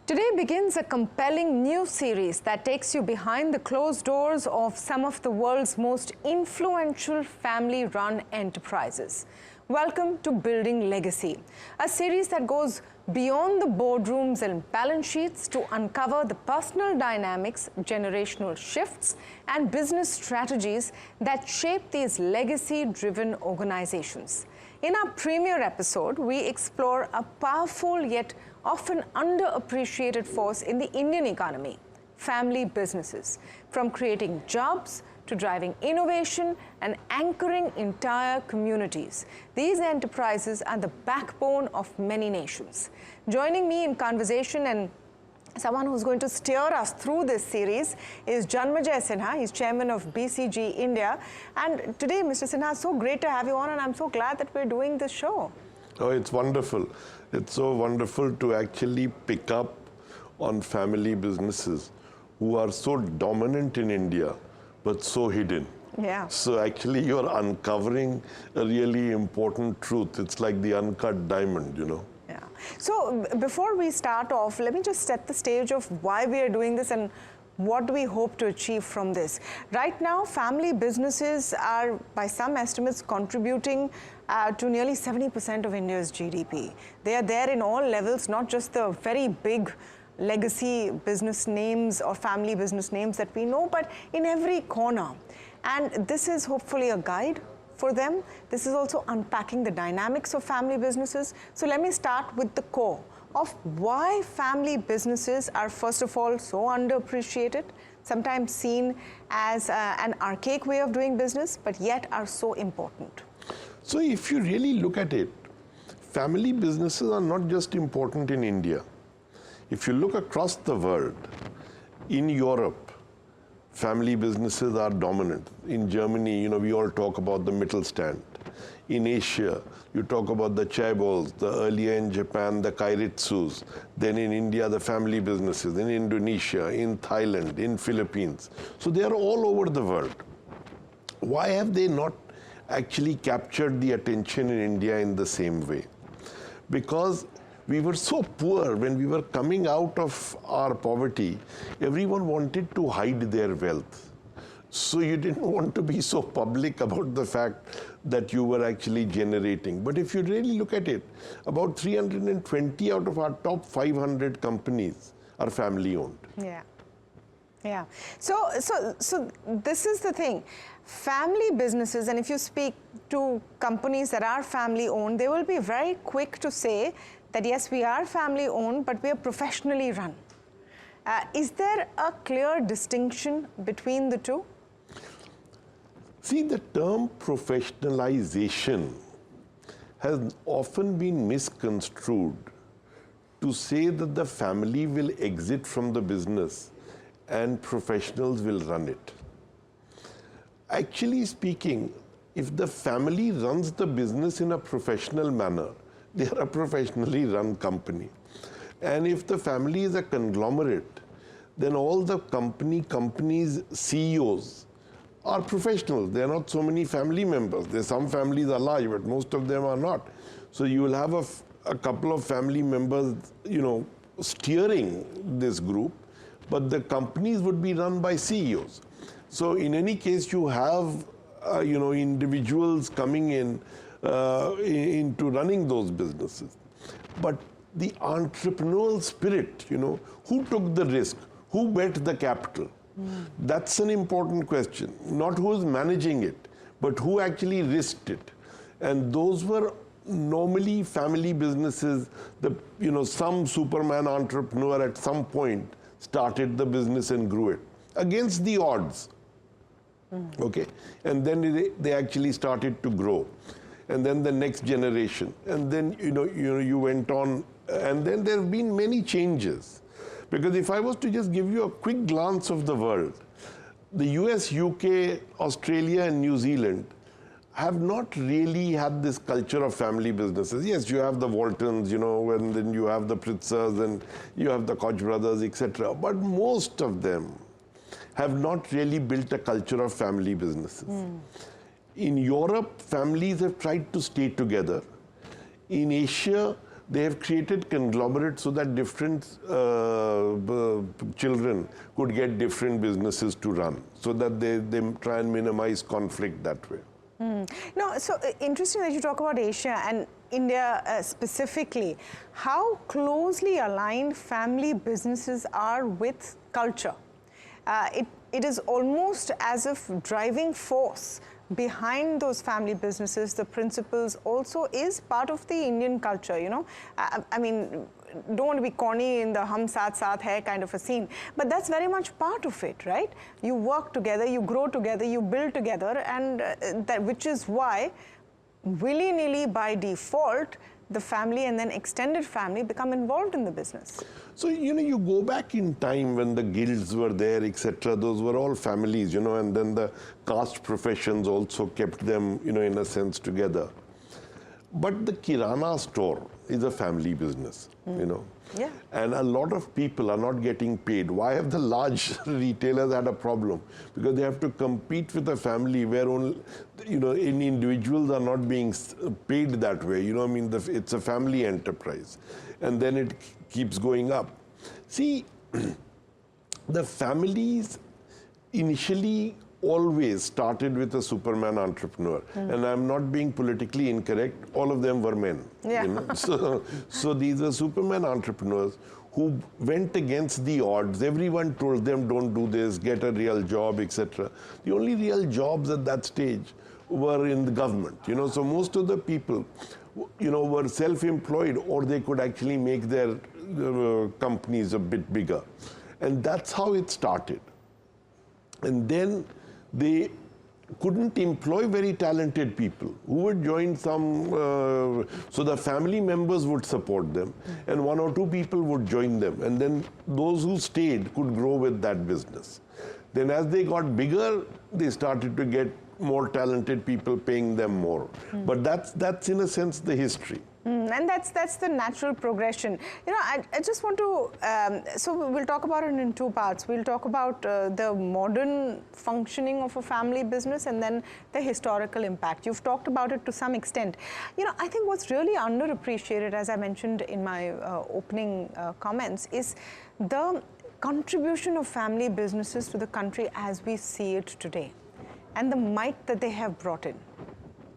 Today begins a compelling new series that takes you behind the closed doors of some of the world's most influential family-run enterprises. Welcome to Building Legacy, a series that goes beyond the boardrooms and balance sheets to uncover the personal dynamics, generational shifts, and business strategies that shape these legacy-driven organizations. In our premiere episode, we explore a powerful yet often underappreciated force in the Indian economy, family businesses, from creating jobs to driving innovation and anchoring entire communities. These enterprises are the backbone of many nations. Joining me in conversation and someone who's going to steer us through this series is Janmejaya Sinha. He's chairman of BCG India. And today, Mr. Sinha, so great to have you on, and I'm so glad that we're doing this show. Oh, it's wonderful. It's so wonderful to actually pick up on family businesses who are so dominant in India, but so hidden. Yeah. So actually you're uncovering a really important truth. It's like the uncut diamond, you know. Yeah. So before we start off, let me just set the stage of why we are doing this and what do we hope to achieve from this. Right now, family businesses are, by some estimates, contributing to nearly 70% of India's GDP. They are there in all levels, not just the very big legacy business names or family business names that we know, but in every corner. And this is hopefully a guide for them. This is also unpacking the dynamics of family businesses. So let me start with the core of why family businesses are, first of all, so underappreciated, sometimes seen as an archaic way of doing business, but yet are so important. So if you really look at it, family businesses are not just important in India. If you look across the world, in Europe, family businesses are dominant. In Germany, you know, we all talk about the Mittelstand. In Asia, you talk about the chaebols, the earlier in Japan, the kairitsus, then in India, the family businesses, in Indonesia, in Thailand, in Philippines. So they are all over the world. Why have they not actually captured the attention in India in the same way? Because we were so poor when we were coming out of our poverty, everyone wanted to hide their wealth. So you didn't want to be so public about the fact that you were actually generating. But if you really look at it, about 320 out of our top 500 companies are family owned. Yeah. Yeah. So this is the thing. Family businesses, and if you speak to companies that are family owned, they will be very quick to say that yes, we are family owned, but we are professionally run. Is there a clear distinction between the two? See, the term professionalization has often been misconstrued to say that the family will exit from the business and professionals will run it. Actually speaking, if the family runs the business in a professional manner, they are a professionally run company. And if the family is a conglomerate, then all the companies' CEOs are professionals. There are not so many family members. There's some families are large, but most of them are not. So you will have a couple of family members, you know, steering this group, but the companies would be run by CEOs. So in any case, you have, you know, individuals coming in into running those businesses. But the entrepreneurial spirit, you know, who took the risk? Who bet the capital? That's an important question. Not who is managing it, but who actually risked it. And those were normally family businesses. You know, some superman entrepreneur at some point started the business and grew it against the odds. Okay, and then they actually started to grow, and then the next generation, and then you went on, and then there have been many changes. Because if I was to just give you a quick glance of the world, the US, UK, Australia, and New Zealand have not really had this culture of family businesses. Yes, you have the Waltons, you know, and then you have the Pritzers, and you have the Koch brothers, etc. But most of them have not really built a culture of family businesses. In Europe, families have tried to stay together. In Asia, they have created conglomerates so that different children could get different businesses to run, so that they try and minimize conflict that way. No, so interesting that you talk about Asia and India specifically. How closely aligned family businesses are with culture. It is almost as if driving force behind those family businesses, the principles also is part of the Indian culture, you know. I mean, don't want to be corny in the hum saath hai kind of a scene, but that's very much part of it, right? You work together, you grow together, you build together, and that, which is why willy-nilly by default, the family and then extended family become involved in the business. So, you know, you go back in time when the guilds were there, etc. Those were all families, you know, and then the caste professions also kept them, you know, in a sense together. But the kirana store is a family business, you know. Yeah. And a lot of people are not getting paid. Why have the large retailers had a problem? Because they have to compete with a family where only, you know, individuals are not being paid that way. You know, I mean, it's a family enterprise. And then it keeps going up. See, the families initially always started with a superman entrepreneur. And I'm not being politically incorrect, all of them were men. Yeah. You know? So these were superman entrepreneurs who went against the odds. Everyone told them, don't do this, get a real job, etc. The only real jobs at that stage were in the government. You know, so most of the people, you know, were self-employed, or they could actually make their companies a bit bigger. And that's how it started. And then they couldn't employ very talented people who would join some, so the family members would support them, and one or two people would join them, and then those who stayed could grow with that business. Then as they got bigger, they started to get more talented people paying them more. But that's in a sense the history. And that's the natural progression. You know, I just want to, so we'll talk about it in two parts. We'll talk about the modern functioning of a family business and then the historical impact. You've talked about it to some extent. You know, I think what's really underappreciated, as I mentioned in my opening comments, is the contribution of family businesses to the country as we see it today, and the might that they have brought in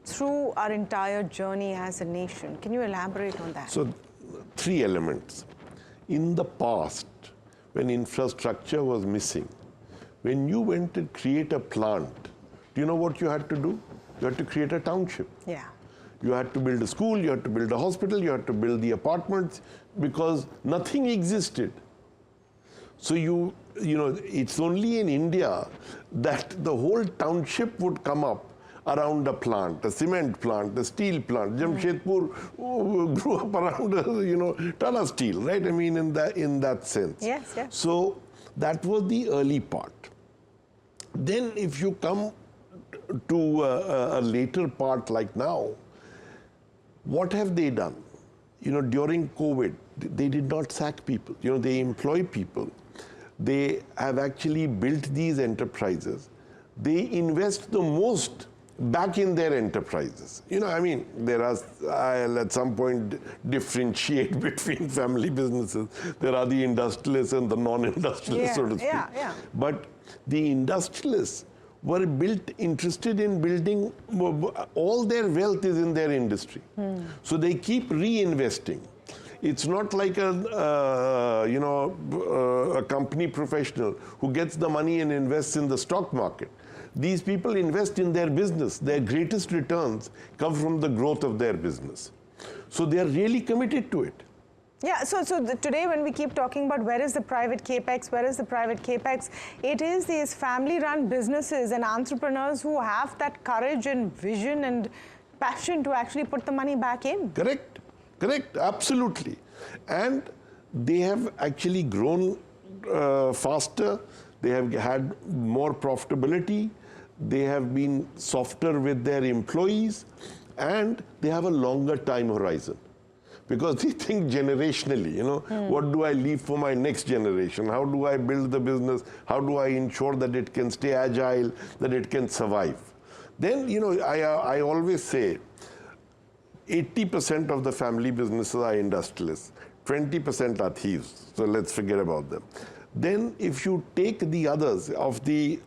through our entire journey as a nation. Can you elaborate on that? So, three elements. In the past, when infrastructure was missing, when you went to create a plant, do you know what you had to do? You had to create a township. Yeah. You had to build a school, you had to build a hospital, you had to build the apartments, because nothing existed. So you know, it's only in India that the whole township would come up around a plant, a cement plant, a steel plant. Jamshedpur grew up around, you know, Tata Steel, right? I mean, in that sense. Yes, yes. So that was the early part. Then if you come to a later part like now, what have they done? You know, during COVID, they did not sack people. You know, they employ people. They have actually built these enterprises. They invest the most back in their enterprises. You know, I mean, I'll at some point differentiate between family businesses. There are the industrialists and the non-industrialists, so to speak. Yeah. But the industrialists were interested in building, all their wealth is in their industry. So they keep reinvesting. It's not like a company professional who gets the money and invests in the stock market. These people invest in their business. Their greatest returns come from the growth of their business. So they are really committed to it. Yeah, so today when we keep talking about where is the private capex, it is these family-run businesses and entrepreneurs who have that courage and vision and passion to actually put the money back in. Correct, absolutely. And they have actually grown faster. They have had more profitability. They have been softer with their employees, and they have a longer time horizon. Because they think generationally, you know, what do I leave for my next generation? How do I build the business? How do I ensure that it can stay agile, that it can survive? Then, you know, I always say, 80% of the family businesses are industrialists, 20% are thieves, so let's forget about them. Then if you take the others of the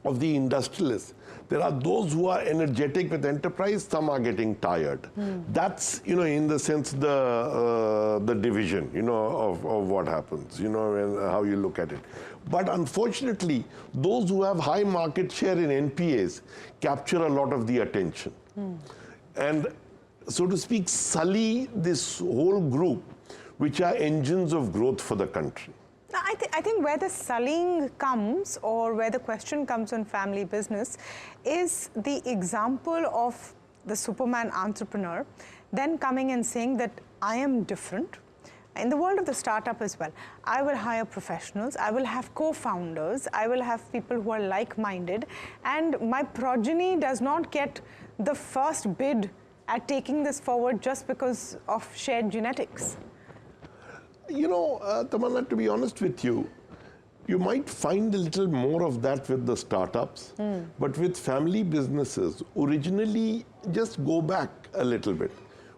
industrialists, there are those who are energetic with enterprise, some are getting tired. That's, in the sense, the division, of what happens, and how you look at it. But unfortunately, those who have high market share in NPAs capture a lot of the attention. And, so to speak, sully this whole group, which are engines of growth for the country. I think where the sullying comes, or where the question comes on family business, is the example of the superman entrepreneur then coming and saying that I am different. In the world of the startup as well, I will hire professionals, I will have co-founders, I will have people who are like-minded, and my progeny does not get the first bid at taking this forward just because of shared genetics. Tamanna, to be honest with you, you might find a little more of that with the startups, but with family businesses, originally, just go back a little bit.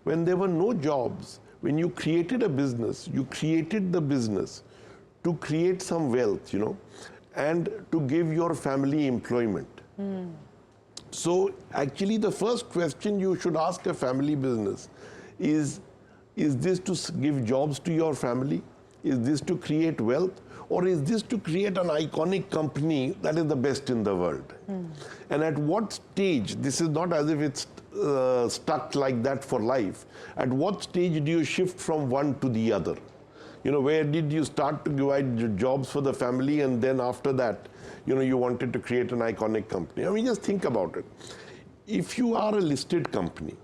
When there were no jobs, when you created a business, you created the business to create some wealth, and to give your family employment. So actually, the first question you should ask a family business is this to give jobs to your family? Is this to create wealth? Or is this to create an iconic company that is the best in the world? And at what stage, this is not as if it's stuck like that for life, at what stage do you shift from one to the other? Where did you start to provide jobs for the family, and then after that, you wanted to create an iconic company? Just think about it. If you are a listed company,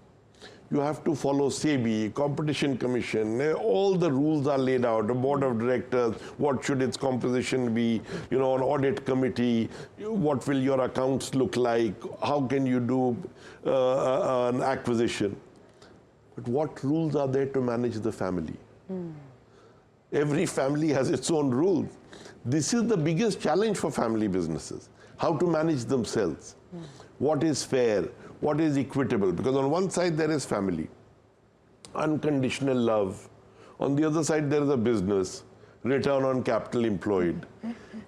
you have to follow SEBI, Competition Commission, all the rules are laid out, a board of directors, what should its composition be, an audit committee, what will your accounts look like, how can you do an acquisition. But what rules are there to manage the family? Every family has its own rules. This is the biggest challenge for family businesses, how to manage themselves. What is fair? What is equitable? Because on one side there is family, unconditional love. On the other side there is a business, return on capital employed.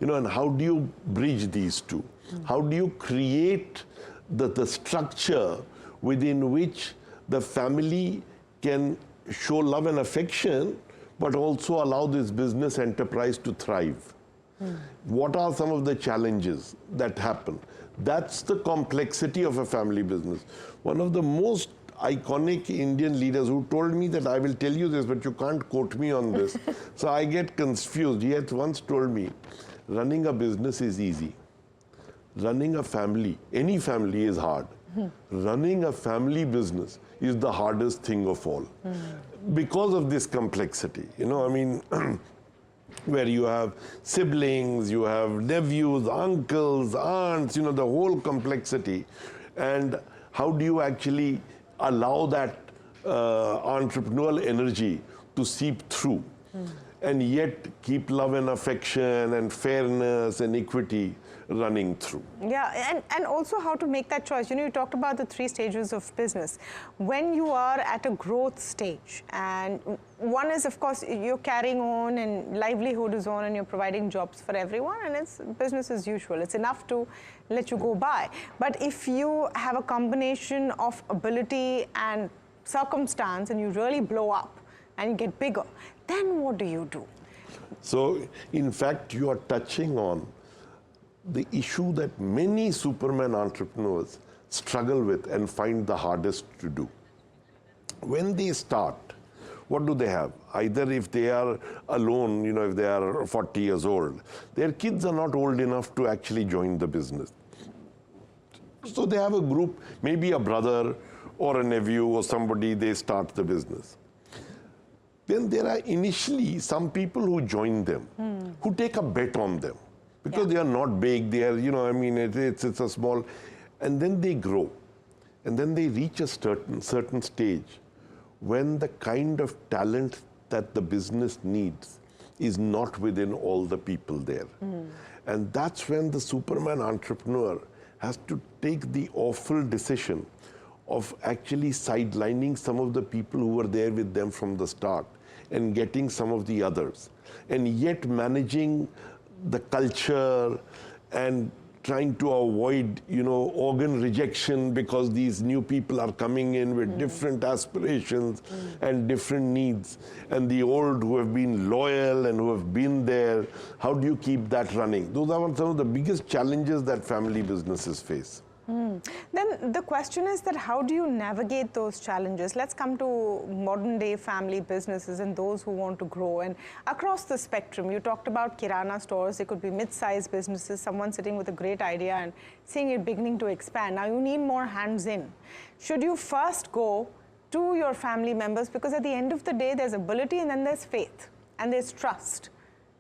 And how do you bridge these two? How do you create the structure within which the family can show love and affection, but also allow this business enterprise to thrive? What are some of the challenges that happen? That's the complexity of a family business. One of the most iconic Indian leaders who told me that I will tell you this, but you can't quote me on this. So I get confused. He had once told me, running a business is easy. Running a family, any family, is hard. Running a family business is the hardest thing of all. Because of this complexity, where you have siblings, you have nephews, uncles, aunts, the whole complexity. And how do you actually allow that entrepreneurial energy to seep through and yet keep love and affection and fairness and equity running through? Yeah, and also how to make that choice. You talked about the 3 stages of business. When you are at a growth stage, and one is, of course, you're carrying on and livelihood is on and you're providing jobs for everyone, and it's business as usual. It's enough to let you go by. But if you have a combination of ability and circumstance and you really blow up and you get bigger, then what do you do? So, in fact, you are touching on the issue that many superman entrepreneurs struggle with and find the hardest to do. When they start, what do they have? Either if they are alone, if they are 40 years old, their kids are not old enough to actually join the business. So they have a group, maybe a brother or a nephew or somebody, they start the business. Then there are initially some people who join them, who take a bet on them. Because they are not big, they are, it's a small, and then they grow. And then they reach a certain stage when the kind of talent that the business needs is not within all the people there. And that's when the superman entrepreneur has to take the awful decision of actually sidelining some of the people who were there with them from the start and getting some of the others, and yet managing the culture and trying to avoid, organ rejection, because these new people are coming in with different aspirations and different needs. And the old who have been loyal and who have been there, how do you keep that running? Those are some of the biggest challenges that family businesses face. Then the question is that how do you navigate those challenges? Let's come to modern day family businesses and those who want to grow. And across the spectrum, you talked about kirana stores. They could be mid-sized businesses, someone sitting with a great idea and seeing it beginning to expand. Now you need more hands in. Should you first go to your family members? Because at the end of the day, there's ability and then there's faith and there's trust.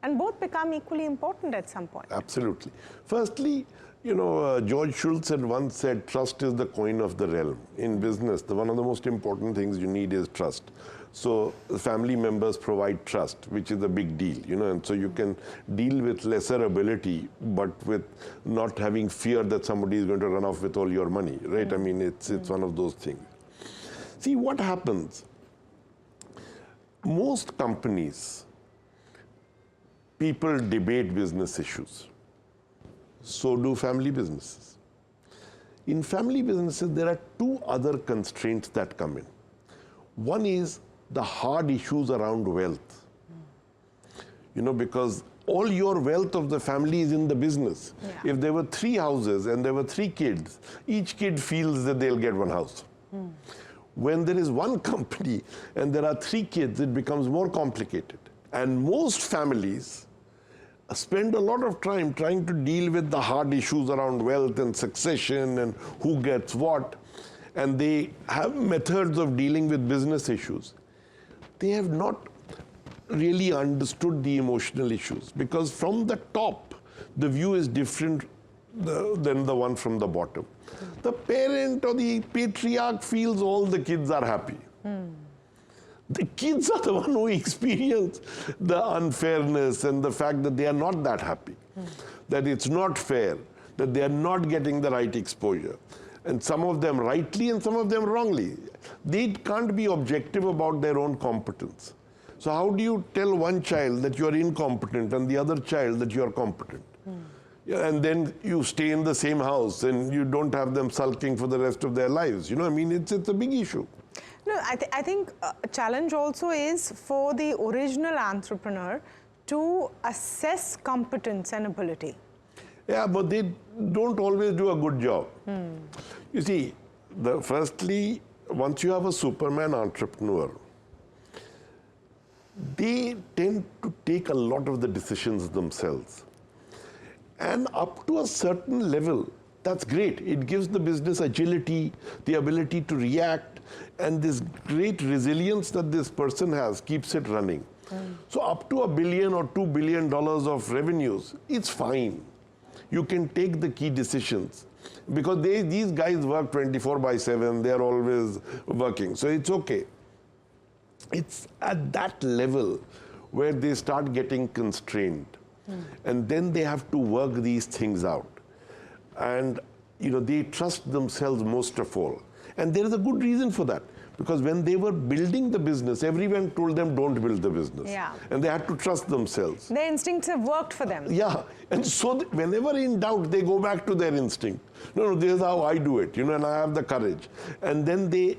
And both become equally important at some point. Absolutely. Firstly, George Schultz had once said, trust is the coin of the realm. In business, one of the most important things you need is trust. So family members provide trust, which is a big deal, and so you can deal with lesser ability, but with not having fear that somebody is going to run off with all your money, right? I mean, it's one of those things. See, what happens? Most companies, people debate business issues. So do family businesses. In family businesses, there are two other constraints that come in. One is the hard issues around wealth. Because all your wealth of the family is in the business. Yeah. If there were 3 houses and there were 3 kids, each kid feels that they'll get 1 house. When there is one company and there are 3 kids, it becomes more complicated. And most families spend a lot of time trying to deal with the hard issues around wealth and succession and who gets what. And they have methods of dealing with business issues. They have not really understood the emotional issues, because from the top, the view is different than the one from the bottom. The parent or the patriarch feels all the kids are happy. The kids are the one who experience the unfairness and the fact that they are not that happy, that it's not fair, that they are not getting the right exposure. And some of them rightly and some of them wrongly. They can't be objective about their own competence. So how do you tell one child that you are incompetent and the other child that you are competent? Yeah, and then you stay in the same house and you don't have them sulking for the rest of their lives. I mean, it's a big issue. No, I think a challenge also is for the original entrepreneur to assess competence and ability. Yeah, but they don't always do a good job. You see, firstly, once you have a superman entrepreneur, they tend to take a lot of the decisions themselves. And up to a certain level, that's great. It gives the business agility, the ability to react, and this great resilience that this person has keeps it running. So up to $1 billion or $2 billion of revenues, it's fine. You can take the key decisions, because these guys work 24/7. They're always working. So it's okay. It's at that level where they start getting constrained. And then they have to work these things out. And they trust themselves most of all. And there is a good reason for that. Because when they were building the business, everyone told them don't build the business. Yeah. And they had to trust themselves. Their instincts have worked for them. Yeah. And so whenever in doubt, they go back to their instinct. No, this is how I do it, and I have the courage. And then they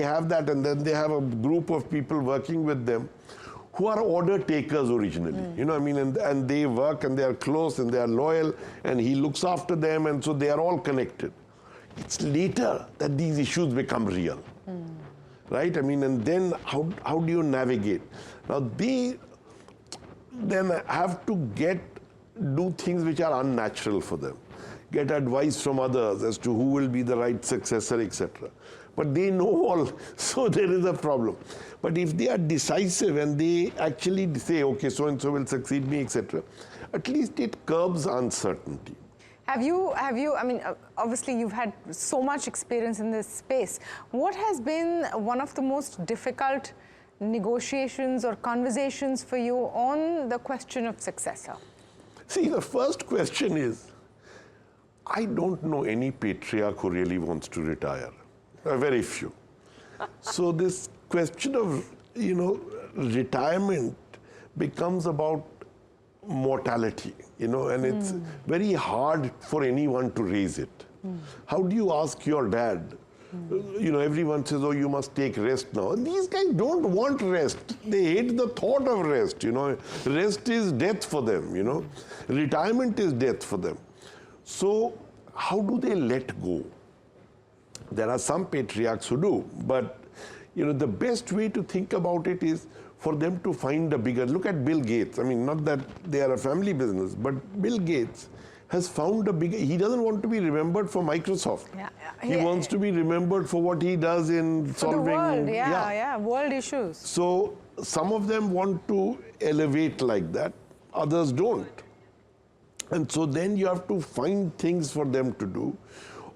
have that, and then they have a group of people working with them who are order takers originally, and they work and they are close and they are loyal, and he looks after them, and so they are all connected. It's later that these issues become real, right? And then how do you navigate? Now they then have to do things which are unnatural for them, get advice from others as to who will be the right successor, etc. But they know all, so there is a problem. But if they are decisive and they actually say, okay, so-and-so will succeed me, etc., at least it curbs uncertainty. Have you, obviously you've had so much experience in this space. What has been one of the most difficult negotiations or conversations for you on the question of successor? See, the first question is, I don't know any patriarch who really wants to retire. Very few. So this question of, retirement becomes about mortality, and it's very hard for anyone to raise it. How do you ask your dad? Everyone says, oh, you must take rest now. These guys don't want rest. They hate the thought of rest, Rest is death for them, Retirement is death for them. So how do they let go? There are some patriarchs who do, but, the best way to think about it is for them to find a bigger, look at Bill Gates. I mean, not that they are a family business, but Bill Gates has found a bigger, he doesn't want to be remembered for Microsoft. He wants to be remembered for what he does in solving. The world, world issues. So some of them want to elevate like that, others don't. And so then you have to find things for them to do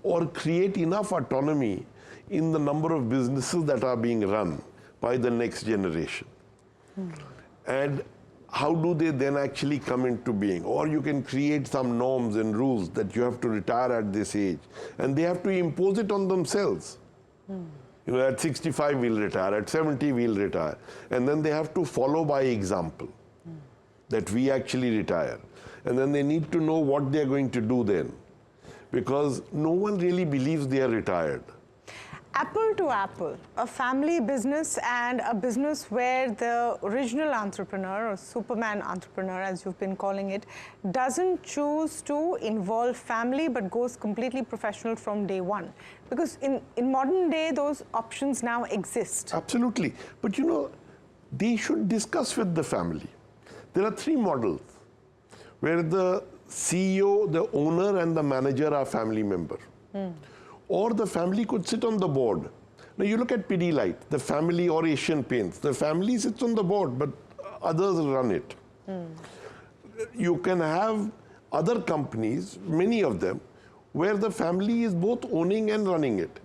or create enough autonomy in the number of businesses that are being run by the next generation. And how do they then actually come into being? Or you can create some norms and rules that you have to retire at this age. And they have to impose it on themselves. At 65 we'll retire, at 70 we'll retire. And then they have to follow by example that we actually retire. And then they need to know what they're going to do then. Because no one really believes they are retired. Apple to apple, a family business and a business where the original entrepreneur or superman entrepreneur, as you've been calling it, doesn't choose to involve family but goes completely professional from day one. Because in modern day, those options now exist. Absolutely. But they should discuss with the family. There are 3 models where the CEO, the owner and the manager are family member. Or the family could sit on the board. Now you look at Pidilite, the family, or Asian Paints. The family sits on the board, but others run it. You can have other companies, many of them, where the family is both owning and running it.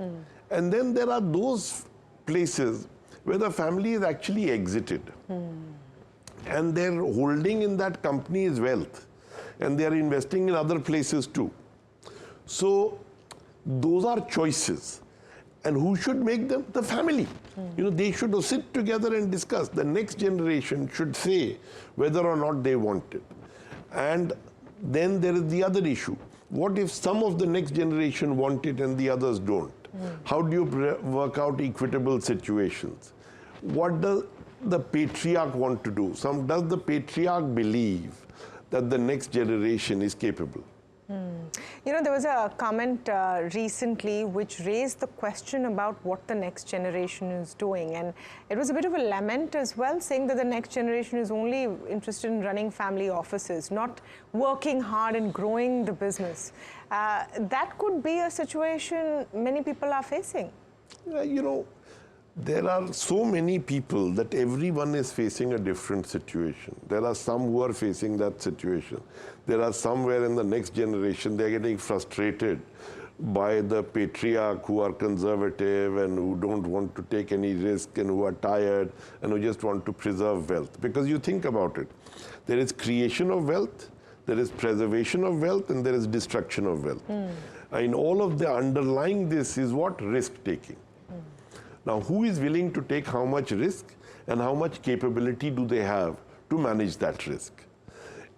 And then there are those places where the family is actually exited. And their holding in that company is wealth. And they are investing in other places too. So those are choices. And who should make them? The family. They should sit together and discuss. The next generation should say whether or not they want it. And then there is the other issue. What if some of the next generation want it and the others don't? How do you work out equitable situations? What does the patriarch want to do? Does the patriarch believe that the next generation is capable? There was a comment recently which raised the question about what the next generation is doing. And it was a bit of a lament as well, saying that the next generation is only interested in running family offices, not working hard and growing the business. That could be a situation many people are facing. There are so many people that everyone is facing a different situation. There are some who are facing that situation. There are somewhere in the next generation, they're getting frustrated by the patriarch who are conservative and who don't want to take any risk and who are tired and who just want to preserve wealth. Because you think about it, there is creation of wealth, there is preservation of wealth, and there is destruction of wealth. And all of the underlying this is what? Risk-taking. Now, who is willing to take how much risk and how much capability do they have to manage that risk?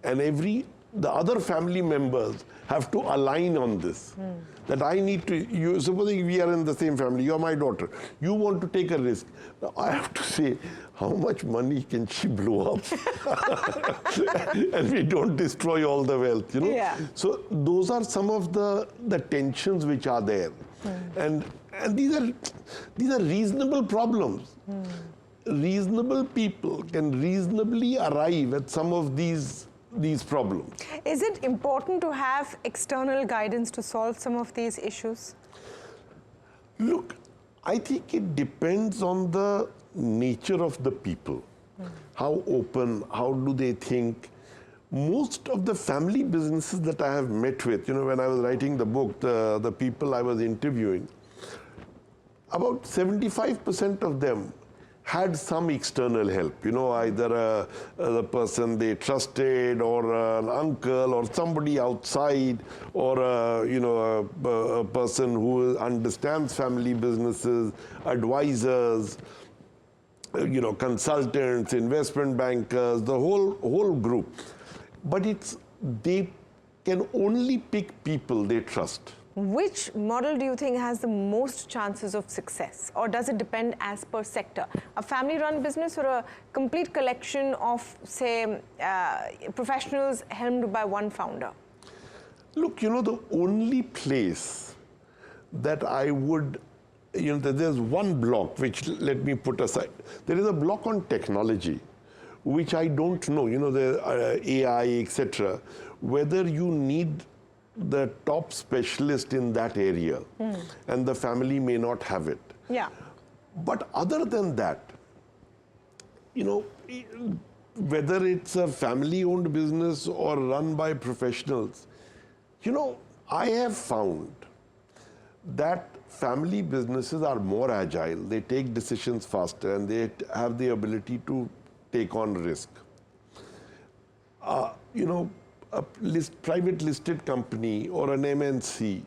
And the other family members have to align on this. That I need to, supposing we are in the same family, you're my daughter, you want to take a risk. Now, I have to say, how much money can she blow up? And we don't destroy all the wealth, So those are some of the tensions which are there. And these are reasonable problems. Reasonable people can reasonably arrive at some of these problems. Is it important to have external guidance to solve some of these issues? Look, I think it depends on the nature of the people. How open, how do they think? Most of the family businesses that I have met with, when I was writing the book, the people I was interviewing, about 75% of them had some external help, either the person they trusted or an uncle or somebody outside or, a person who understands family businesses, advisors, consultants, investment bankers, the whole group. But they can only pick people they trust. Which model do you think has the most chances of success, or does it depend as per sector? A family-run business or a complete collection of, say, professionals helmed by one founder? Look, the only place that I would, there's one block, which let me put aside. There is a block on technology, which I don't know, the AI, etc., whether you need the top specialist in that area, and the family may not have it. Yeah. But other than that, whether it's a family-owned business or run by professionals, I have found that family businesses are more agile, they take decisions faster, and they have the ability to take on risk. A private listed company or an MNC,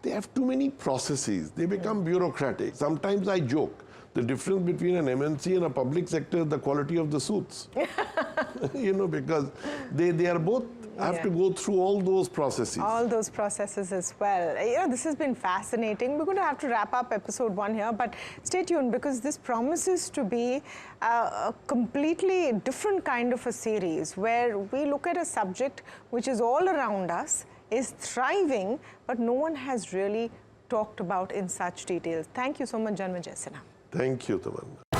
they have too many processes. They become bureaucratic. Sometimes I joke, the difference between an MNC and a public sector is the quality of the suits. Because they are both have to go through all those processes. All those processes as well. This has been fascinating. We're going to have to wrap up episode 1 here, but stay tuned because this promises to be a completely different kind of a series where we look at a subject which is all around us, is thriving, but no one has really talked about in such details. Thank you so much, Janmejaya Sinha. Thank you, Tamanna.